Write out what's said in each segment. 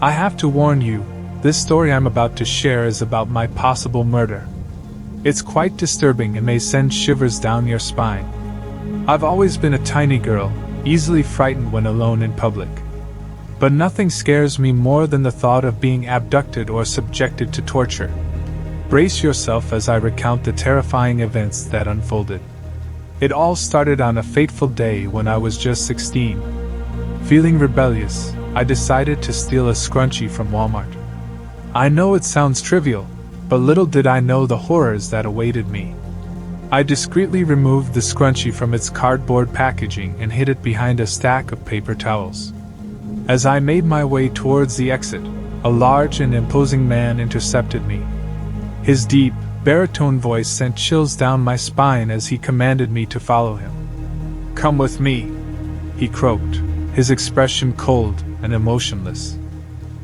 I have to warn you, this story I'm about to share is about my possible murder. It's quite disturbing and may send shivers down your spine. I've always been a tiny girl, easily frightened when alone in public. But nothing scares me more than the thought of being abducted or subjected to torture. Brace yourself as I recount the terrifying events that unfolded. It all started on a fateful day when I was just 16. Feeling rebellious, I decided to steal a scrunchie from Walmart. I know it sounds trivial, but little did I know the horrors that awaited me. I discreetly removed the scrunchie from its cardboard packaging and hid it behind a stack of paper towels. As I made my way towards the exit, a large and imposing man intercepted me. His deep, baritone voice sent chills down my spine as he commanded me to follow him. "Come with me," he croaked, his expression cold and emotionless.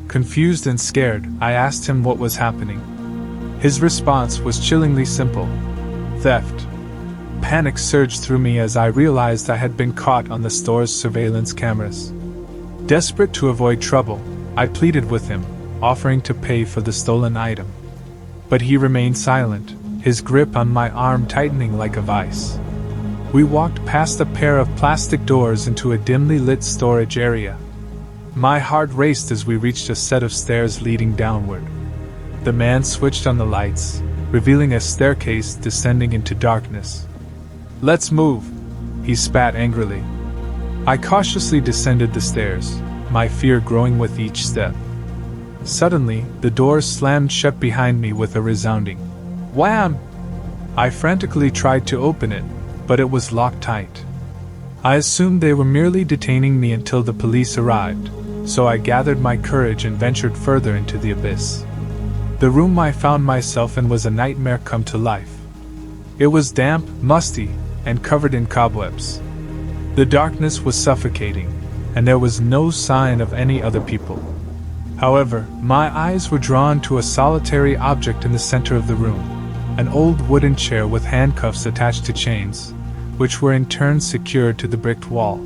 Confused and scared, I asked him what was happening. His response was chillingly simple: theft. Panic surged through me as I realized I had been caught on the store's surveillance cameras. Desperate to avoid trouble, I pleaded with him, offering to pay for the stolen item. But he remained silent, his grip on my arm tightening like a vice. We walked past a pair of plastic doors into a dimly lit storage area. My heart raced as we reached a set of stairs leading downward. The man switched on the lights, revealing a staircase descending into darkness. "Let's move," he spat angrily. I cautiously descended the stairs, my fear growing with each step. Suddenly, the door slammed shut behind me with a resounding wham! I frantically tried to open it, but it was locked tight. I assumed they were merely detaining me until the police arrived, so I gathered my courage and ventured further into the abyss. The room I found myself in was a nightmare come to life. It was damp, musty, and covered in cobwebs. The darkness was suffocating, and there was no sign of any other people. However, my eyes were drawn to a solitary object in the center of the room, an old wooden chair with handcuffs attached to chains, which were in turn secured to the bricked wall.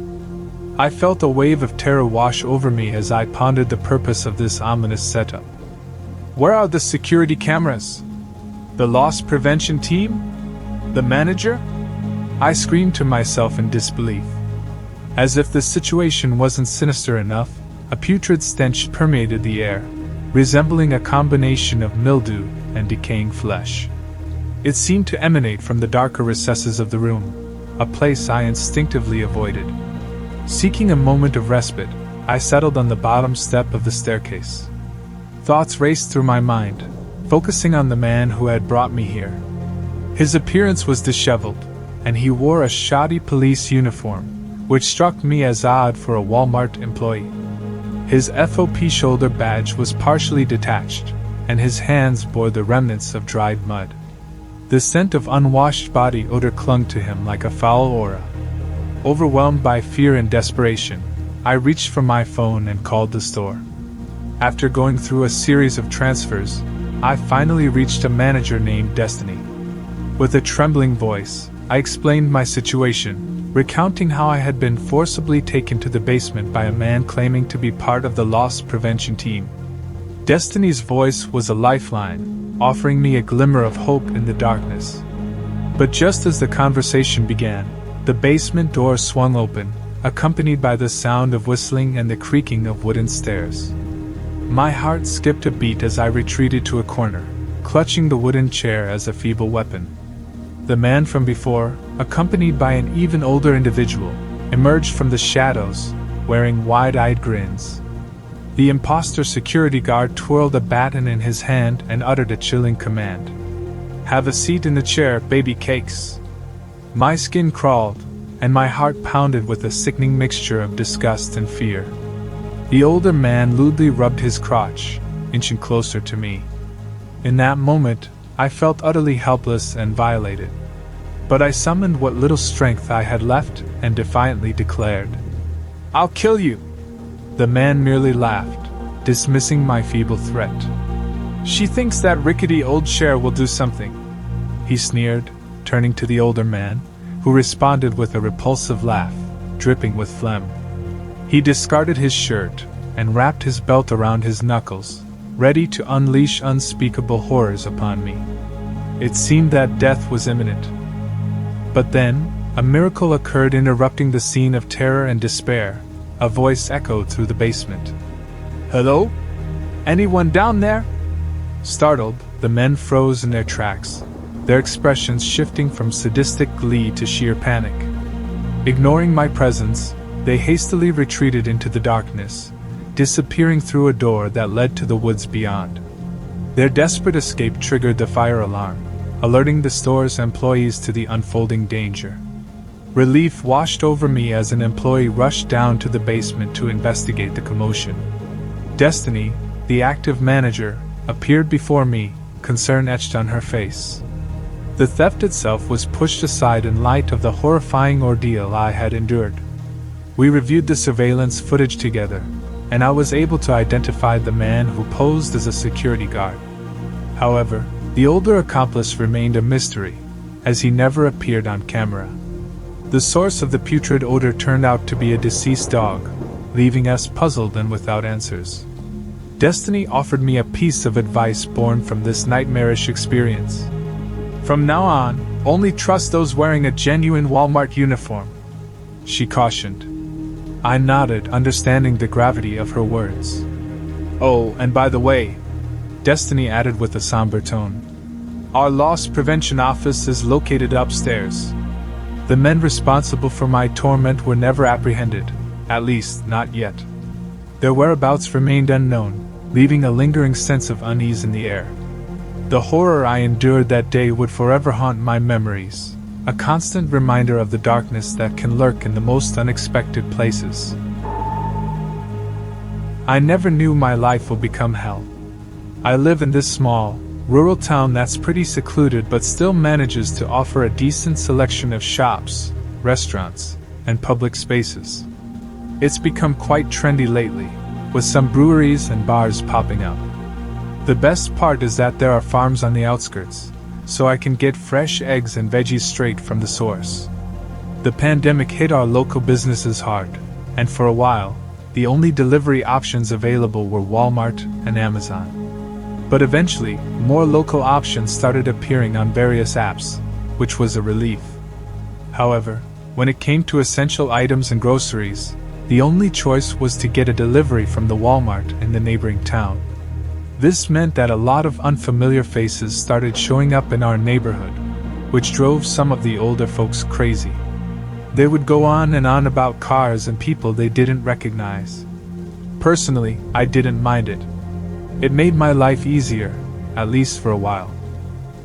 I felt a wave of terror wash over me as I pondered the purpose of this ominous setup. Where are the security cameras? The loss prevention team? The manager? I screamed to myself in disbelief. As if the situation wasn't sinister enough, a putrid stench permeated the air, resembling a combination of mildew and decaying flesh. It seemed to emanate from the darker recesses of the room, a place I instinctively avoided. Seeking a moment of respite, I settled on the bottom step of the staircase. Thoughts raced through my mind, focusing on the man who had brought me here. His appearance was disheveled, and he wore a shoddy police uniform, which struck me as odd for a Walmart employee. His FOP shoulder badge was partially detached, and his hands bore the remnants of dried mud. The scent of unwashed body odor clung to him like a foul aura. Overwhelmed by fear and desperation, I reached for my phone and called the store. After going through a series of transfers, I finally reached a manager named Destiny. With a trembling voice, I explained my situation, recounting how I had been forcibly taken to the basement by a man claiming to be part of the loss prevention team. Destiny's voice was a lifeline, offering me a glimmer of hope in the darkness. But just as the conversation began, the basement door swung open, accompanied by the sound of whistling and the creaking of wooden stairs. My heart skipped a beat as I retreated to a corner, clutching the wooden chair as a feeble weapon. The man from before, accompanied by an even older individual, emerged from the shadows, wearing wide-eyed grins. The imposter security guard twirled a baton in his hand and uttered a chilling command. "Have a seat in the chair, baby cakes." My skin crawled, and my heart pounded with a sickening mixture of disgust and fear. The older man lewdly rubbed his crotch, inching closer to me. In that moment, I felt utterly helpless and violated. But I summoned what little strength I had left and defiantly declared, "I'll kill you!" The man merely laughed, dismissing my feeble threat. "She thinks that rickety old chair will do something," he sneered, turning to the older man, who responded with a repulsive laugh, dripping with phlegm. He discarded his shirt, and wrapped his belt around his knuckles, ready to unleash unspeakable horrors upon me. It seemed that death was imminent. But then, a miracle occurred, interrupting the scene of terror and despair. A voice echoed through the basement. "Hello? Anyone down there?" Startled, the men froze in their tracks, their expressions shifting from sadistic glee to sheer panic. Ignoring my presence, they hastily retreated into the darkness, disappearing through a door that led to the woods beyond. Their desperate escape triggered the fire alarm, alerting the store's employees to the unfolding danger. Relief washed over me as an employee rushed down to the basement to investigate the commotion. Destiny, the active manager, appeared before me, concern etched on her face. The theft itself was pushed aside in light of the horrifying ordeal I had endured. We reviewed the surveillance footage together, and I was able to identify the man who posed as a security guard. However, the older accomplice remained a mystery, as he never appeared on camera. The source of the putrid odor turned out to be a deceased dog, leaving us puzzled and without answers. Destiny offered me a piece of advice born from this nightmarish experience. "From now on, only trust those wearing a genuine Walmart uniform," she cautioned. I nodded, understanding the gravity of her words. "Oh, and by the way," Destiny added with a somber tone, "our loss prevention office is located upstairs." The men responsible for my torment were never apprehended, at least not yet. Their whereabouts remained unknown, leaving a lingering sense of unease in the air. The horror I endured that day would forever haunt my memories, a constant reminder of the darkness that can lurk in the most unexpected places. I never knew my life would become hell. I live in this small, rural town that's pretty secluded but still manages to offer a decent selection of shops, restaurants, and public spaces. It's become quite trendy lately, with some breweries and bars popping up. The best part is that there are farms on the outskirts, so I can get fresh eggs and veggies straight from the source. The pandemic hit our local businesses hard, and for a while, the only delivery options available were Walmart and Amazon. But eventually, more local options started appearing on various apps, which was a relief. However, when it came to essential items and groceries, the only choice was to get a delivery from the Walmart in the neighboring town. This meant that a lot of unfamiliar faces started showing up in our neighborhood, which drove some of the older folks crazy. They would go on and on about cars and people they didn't recognize. Personally, I didn't mind it. It made my life easier, at least for a while.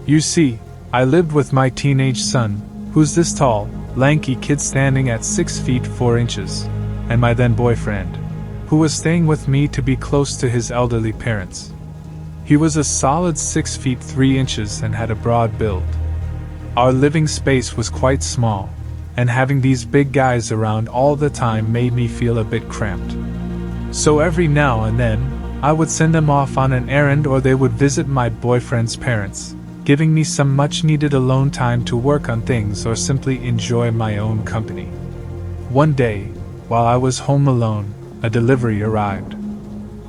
You see, I lived with my teenage son, who's this tall, lanky kid standing at 6 feet 4 inches, and my then boyfriend, who was staying with me to be close to his elderly parents. He was a solid 6 feet 3 inches and had a broad build. Our living space was quite small, and having these big guys around all the time made me feel a bit cramped. So every now and then, I would send them off on an errand or they would visit my boyfriend's parents, giving me some much-needed alone time to work on things or simply enjoy my own company. One day, while I was home alone, a delivery arrived.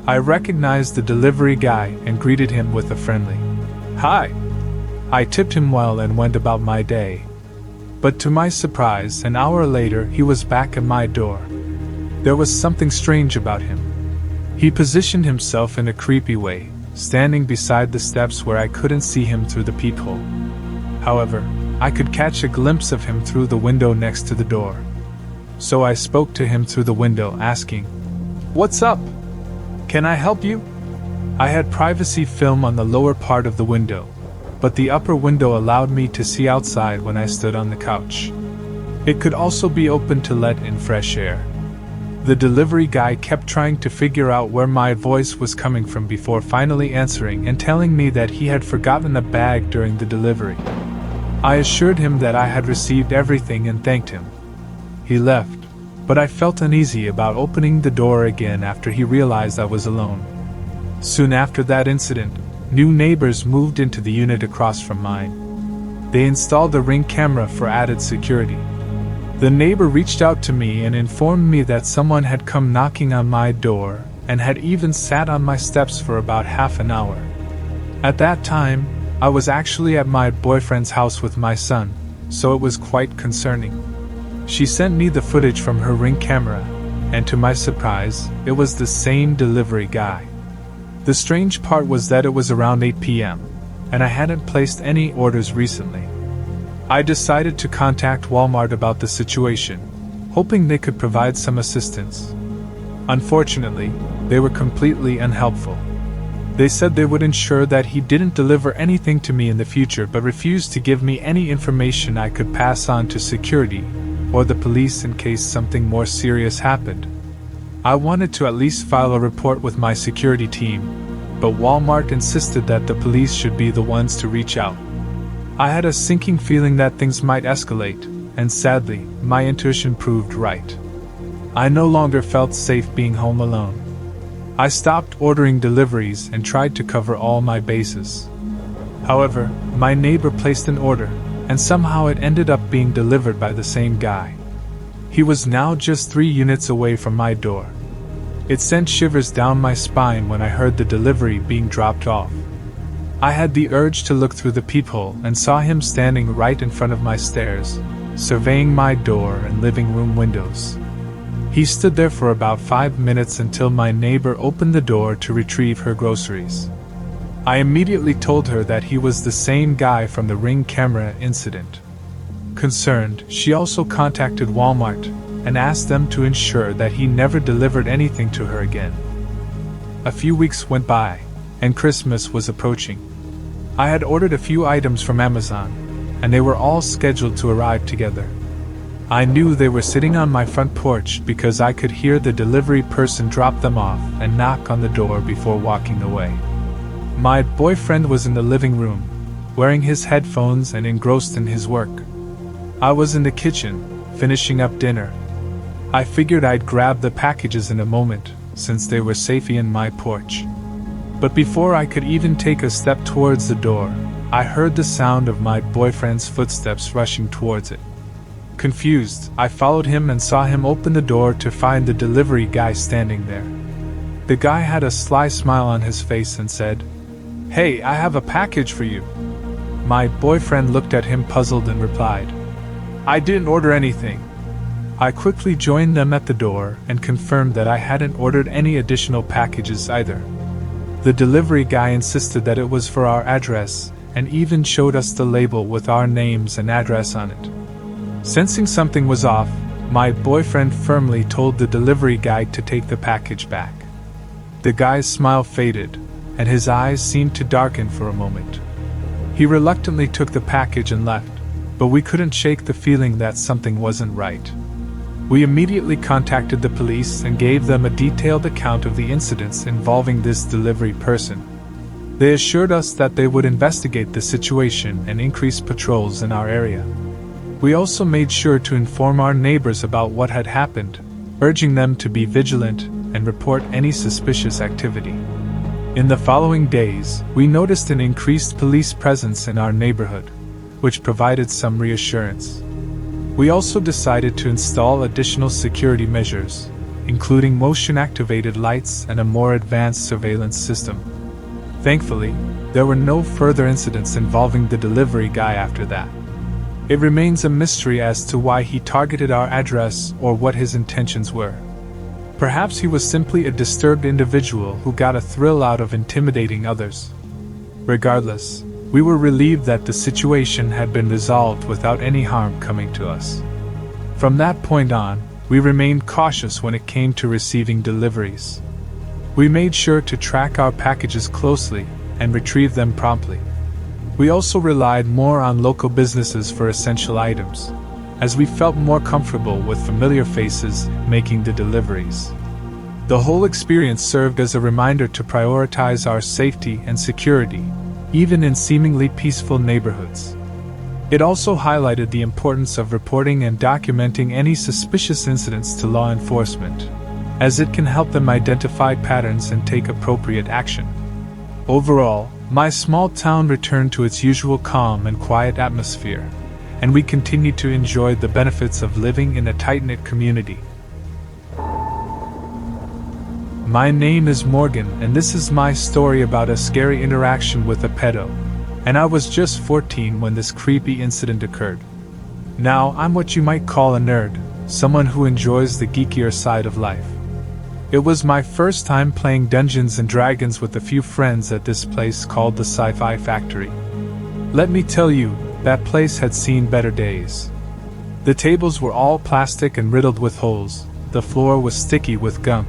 I recognized the delivery guy and greeted him with a friendly "Hi." I tipped him well and went about my day. But to my surprise, an hour later he was back at my door. There was something strange about him. He positioned himself in a creepy way, standing beside the steps where I couldn't see him through the peephole. However, I could catch a glimpse of him through the window next to the door. So I spoke to him through the window, asking, "What's up? Can I help you?" I had privacy film on the lower part of the window, but the upper window allowed me to see outside when I stood on the couch. It could also be opened to let in fresh air. The delivery guy kept trying to figure out where my voice was coming from before finally answering and telling me that he had forgotten a bag during the delivery. I assured him that I had received everything and thanked him. He left, but I felt uneasy about opening the door again after he realized I was alone. Soon after that incident, new neighbors moved into the unit across from mine. They installed a Ring camera for added security. The neighbor reached out to me and informed me that someone had come knocking on my door, and had even sat on my steps for about half an hour. At that time, I was actually at my boyfriend's house with my son, so it was quite concerning. She sent me the footage from her Ring camera, and to my surprise, it was the same delivery guy. The strange part was that it was around 8 p.m., and I hadn't placed any orders recently. I decided to contact Walmart about the situation, hoping they could provide some assistance. Unfortunately, they were completely unhelpful. They said they would ensure that he didn't deliver anything to me in the future, but refused to give me any information I could pass on to security or the police in case something more serious happened. I wanted to at least file a report with my security team, but Walmart insisted that the police should be the ones to reach out. I had a sinking feeling that things might escalate, and sadly, my intuition proved right. I no longer felt safe being home alone. I stopped ordering deliveries and tried to cover all my bases. However, my neighbor placed an order, and somehow it ended up being delivered by the same guy. He was now just 3 units away from my door. It sent shivers down my spine when I heard the delivery being dropped off. I had the urge to look through the peephole and saw him standing right in front of my stairs, surveying my door and living room windows. He stood there for about 5 minutes until my neighbor opened the door to retrieve her groceries. I immediately told her that he was the same guy from the Ring camera incident. Concerned, she also contacted Walmart and asked them to ensure that he never delivered anything to her again. A few weeks went by, and Christmas was approaching. I had ordered a few items from Amazon, and they were all scheduled to arrive together. I knew they were sitting on my front porch because I could hear the delivery person drop them off and knock on the door before walking away. My boyfriend was in the living room, wearing his headphones and engrossed in his work. I was in the kitchen, finishing up dinner. I figured I'd grab the packages in a moment, since they were safely in my porch. But before I could even take a step towards the door, I heard the sound of my boyfriend's footsteps rushing towards it. Confused, I followed him and saw him open the door to find the delivery guy standing there. The guy had a sly smile on his face and said, "Hey, I have a package for you." My boyfriend looked at him puzzled and replied, "I didn't order anything." I quickly joined them at the door and confirmed that I hadn't ordered any additional packages either. The delivery guy insisted that it was for our address and even showed us the label with our names and address on it. Sensing something was off, my boyfriend firmly told the delivery guy to take the package back. The guy's smile faded, and his eyes seemed to darken for a moment. He reluctantly took the package and left, but we couldn't shake the feeling that something wasn't right. We immediately contacted the police and gave them a detailed account of the incidents involving this delivery person. They assured us that they would investigate the situation and increase patrols in our area. We also made sure to inform our neighbors about what had happened, urging them to be vigilant and report any suspicious activity. In the following days, we noticed an increased police presence in our neighborhood, which provided some reassurance. We also decided to install additional security measures, including motion-activated lights and a more advanced surveillance system. Thankfully, there were no further incidents involving the delivery guy after that. It remains a mystery as to why he targeted our address or what his intentions were. Perhaps he was simply a disturbed individual who got a thrill out of intimidating others. Regardless, we were relieved that the situation had been resolved without any harm coming to us. From that point on, we remained cautious when it came to receiving deliveries. We made sure to track our packages closely and retrieve them promptly. We also relied more on local businesses for essential items, as we felt more comfortable with familiar faces making the deliveries. The whole experience served as a reminder to prioritize our safety and security, even in seemingly peaceful neighborhoods. It also highlighted the importance of reporting and documenting any suspicious incidents to law enforcement, as it can help them identify patterns and take appropriate action. Overall, my small town returned to its usual calm and quiet atmosphere, and we continued to enjoy the benefits of living in a tight-knit community. My name is Morgan, and this is my story about a scary interaction with a pedo. And I was just 14 when this creepy incident occurred. Now, I'm what you might call a nerd, someone who enjoys the geekier side of life. It was my first time playing Dungeons and Dragons with a few friends at this place called the Sci-Fi Factory. Let me tell you, that place had seen better days. The tables were all plastic and riddled with holes, the floor was sticky with gunk,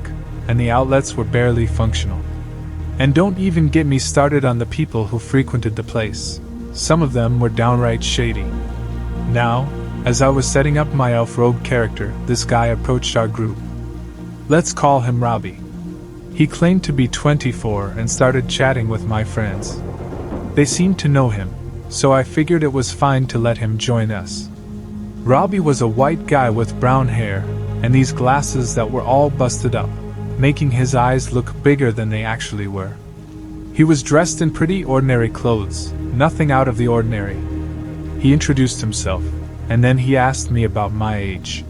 and the outlets were barely functional. And don't even get me started on the people who frequented the place. Some of them were downright shady. Now, as I was setting up my elf rogue character, this guy approached our group. Let's call him Robbie. He claimed to be 24 and started chatting with my friends. They seemed to know him, so I figured it was fine to let him join us. Robbie was a white guy with brown hair, and these glasses that were all busted up, making his eyes look bigger than they actually were. He was dressed in pretty ordinary clothes, nothing out of the ordinary. He introduced himself, and then he asked me about my age.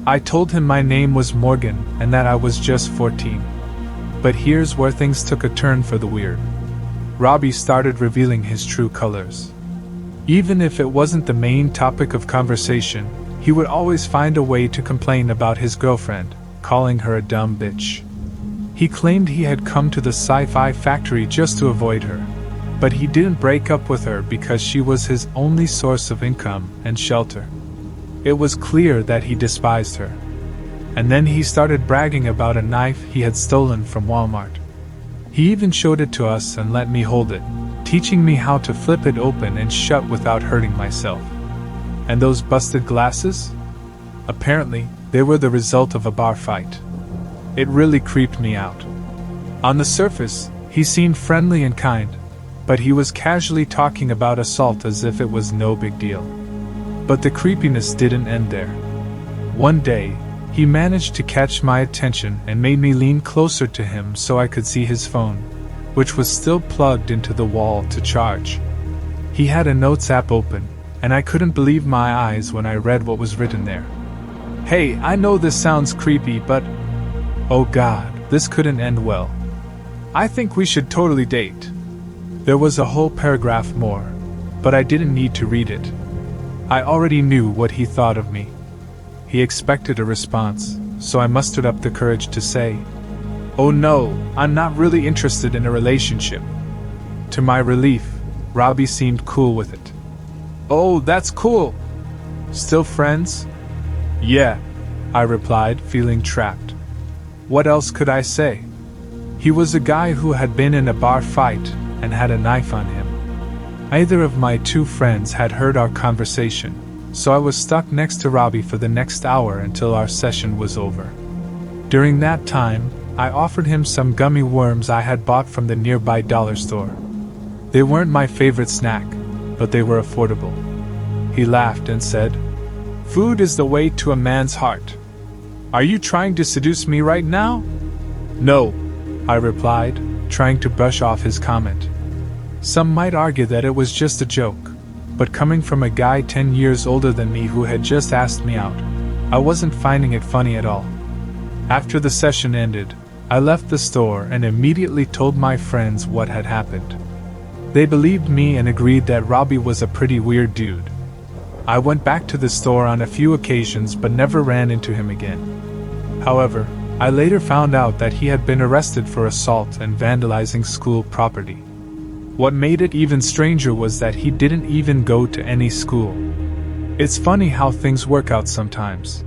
I told him my name was Morgan and that I was just 14. But here's where things took a turn for the weird. Robbie started revealing his true colors. Even if it wasn't the main topic of conversation, he would always find a way to complain about his girlfriend, calling her a dumb bitch. He claimed he had come to the Sci-Fi Factory just to avoid her, but he didn't break up with her because she was his only source of income and shelter. It was clear that he despised her. And then he started bragging about a knife he had stolen from Walmart. He even showed it to us and let me hold it, teaching me how to flip it open and shut without hurting myself. And those busted glasses? Apparently, they were the result of a bar fight. It really creeped me out. On the surface, he seemed friendly and kind, but he was casually talking about assault as if it was no big deal. But the creepiness didn't end there. One day, he managed to catch my attention and made me lean closer to him so I could see his phone, which was still plugged into the wall to charge. He had a notes app open, and I couldn't believe my eyes when I read what was written there. Hey, I know this sounds creepy, but oh god, this couldn't end well. I think we should totally date. There was a whole paragraph more, but I didn't need to read it. I already knew what he thought of me. He expected a response, so I mustered up the courage to say, "Oh no, I'm not really interested in a relationship." To my relief, Robbie seemed cool with it. "Oh, that's cool. Still friends?" "Yeah," I replied, feeling trapped. What else could I say? He was a guy who had been in a bar fight and had a knife on him. Either of my two friends had heard our conversation, so I was stuck next to Robbie for the next hour until our session was over. During that time, I offered him some gummy worms I had bought from the nearby dollar store. They weren't my favorite snack, but they were affordable. He laughed and said, "Food is the way to a man's heart. Are you trying to seduce me right now?" "No," I replied, trying to brush off his comment. Some might argue that it was just a joke, but coming from a guy 10 years older than me who had just asked me out, I wasn't finding it funny at all. After the session ended, I left the store and immediately told my friends what had happened. They believed me and agreed that Robbie was a pretty weird dude. I went back to the store on a few occasions but never ran into him again. However, I later found out that he had been arrested for assault and vandalizing school property. What made it even stranger was that he didn't even go to any school. It's funny how things work out sometimes.